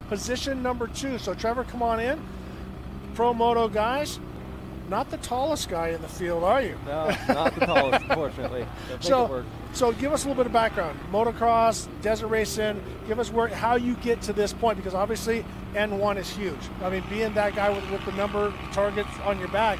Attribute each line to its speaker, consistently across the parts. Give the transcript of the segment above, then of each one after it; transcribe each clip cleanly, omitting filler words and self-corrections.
Speaker 1: position number 2. So Trevor, come on in. Pro Moto guys, not the tallest guy in the field, are you?
Speaker 2: No, not the tallest, unfortunately.
Speaker 1: So give us a little bit of background. Motocross, desert racing, give us how you get to this point, because obviously N1 is huge. I mean, being that guy with the number targets on your back,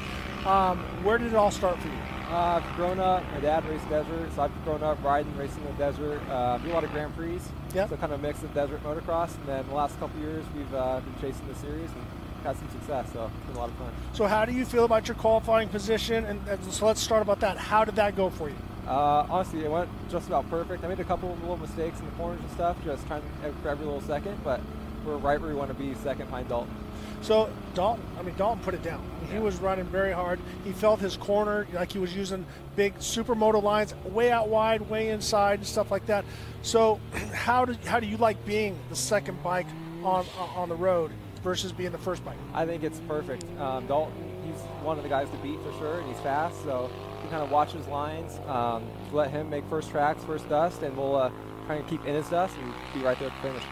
Speaker 1: where did it all start for you?
Speaker 2: I've grown up, my dad raced desert, so I've grown up riding, racing in the desert, do a lot of Grand Prix,
Speaker 1: yep.
Speaker 2: So kind of mix of desert motocross, and then the last couple years we've been chasing the series and had some success, so it's been a lot of fun.
Speaker 1: So how do you feel about your qualifying position? And so let's start about that. How did that go for you?
Speaker 2: Honestly, it went just about perfect. I made a couple of little mistakes in the corners and stuff, just trying to grab every little second, but we're right where we want to be, second behind Dalton.
Speaker 1: So Dalton put it down. He was running very hard. He felt his corner, like he was using big supermoto lines, way out wide, way inside, and stuff like that. So how do you like being the second bike on the road versus being the first bike?
Speaker 2: I think it's perfect. Dalton, he's one of the guys to beat for sure, and he's fast, so you kind of watch his lines, let him make first tracks, first dust, and we'll try and keep in his dust and be right there at the finish.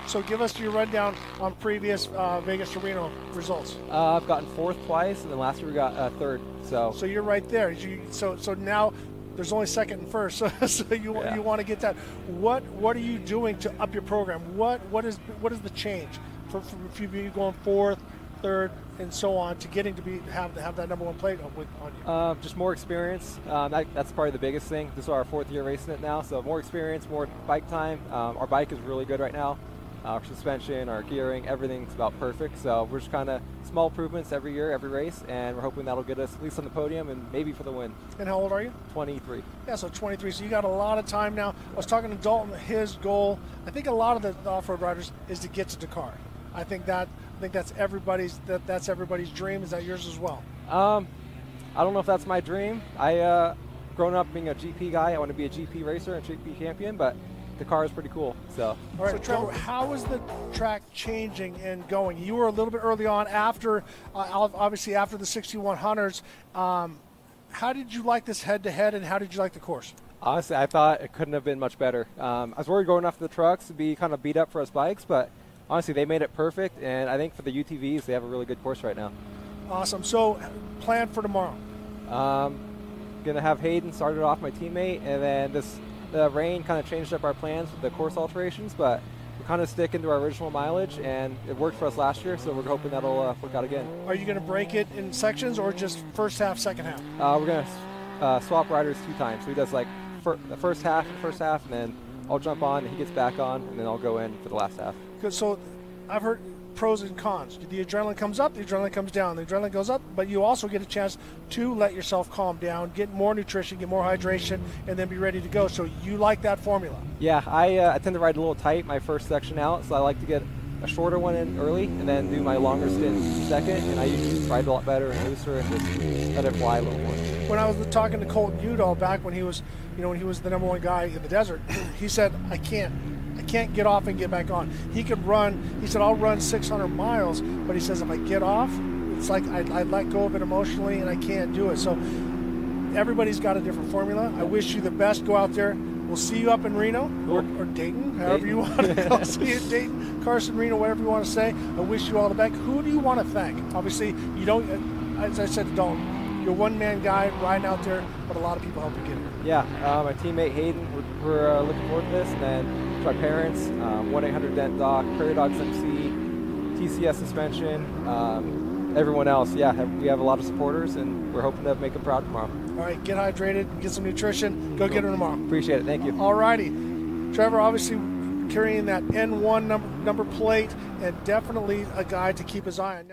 Speaker 1: So give us your rundown on previous Vegas to Reno results.
Speaker 2: I've gotten 4th twice, and then last year we got 3rd. So
Speaker 1: you're right there. So now there's only 2nd and 1st. So you want to get that. What are you doing to up your program? What is the change for you going 4th, 3rd, and so on to getting to have that number 1 plate on you?
Speaker 2: Just more experience. That's probably the biggest thing. This is our 4th year racing it now, so more experience, more bike time. Our bike is really good right now. Our suspension, our gearing, everything's about perfect. So we're just kind of small improvements every year, every race, and we're hoping that'll get us at least on the podium and maybe for the win.
Speaker 1: And how old are you?
Speaker 2: 23. Yeah,
Speaker 1: so 23. So you got a lot of time now. I was talking to Dalton. His goal, I think a lot of the off-road riders, is to get to Dakar. I think that's everybody's dream. Is that yours as well?
Speaker 2: I don't know if that's my dream. I grown up being a GP guy. I want to be a GP racer and GP champion, but the car is pretty cool. So,
Speaker 1: all right. So Trevor, how is the track changing and going? You were a little bit early on after, obviously after the 6100s. How did you like this head-to-head, and how did you like the course?
Speaker 2: Honestly, I thought it couldn't have been much better. I was worried going after the trucks to be kind of beat up for us bikes, but honestly, they made it perfect, and I think for the UTVs, they have a really good course right now.
Speaker 1: Awesome. So, plan for tomorrow?
Speaker 2: Going to have Hayden started off, my teammate, and then the rain kind of changed up our plans with the course alterations, but we're kind of sticking to our original mileage, and it worked for us last year, so we're hoping that'll work out again.
Speaker 1: Are you going to break it in sections or just first half, second half?
Speaker 2: We're going to swap riders 2 times. So he does like the first half, and then I'll jump on, and he gets back on, and then I'll go in for the last half.
Speaker 1: Good. So I've heard pros and cons. The adrenaline comes up, the adrenaline comes down. The adrenaline goes up, but you also get a chance to let yourself calm down, get more nutrition, get more hydration, and then be ready to go. So you like that formula?
Speaker 2: Yeah, I tend to ride a little tight my first section out, so I like to get a shorter one in early and then do my longer stint second, and I usually ride a lot better and looser and just let it fly a little more.
Speaker 1: When I was talking to Colton Udall back when he was the #1 guy in the desert, he said, I can't get off and get back on. He could run, he said, I'll run 600 miles, but he says if I get off, it's like I let go of it emotionally and I can't do it. So everybody's got a different formula. I wish you the best. Go out there. We'll see you up in Reno or Dayton, however you want to go. See you in Dayton, Carson, Reno, whatever you want to say. I wish you all the best. Who do you want to thank? Obviously, you don't, as I said to Dalton, you're a one-man guy riding out there, but a lot of people help you get here.
Speaker 2: Yeah, my teammate Hayden, we're looking forward to this, and then my parents, 1-800-DENT-DOC, Prairie Dogs MC, TCS Suspension, everyone else. Yeah, we have a lot of supporters, and we're hoping to make them proud tomorrow.
Speaker 1: All right, get hydrated, get some nutrition, go get them tomorrow.
Speaker 2: Appreciate it, thank you.
Speaker 1: All righty. Trevor, obviously carrying that N1 number plate, and definitely a guy to keep his eye on. Now,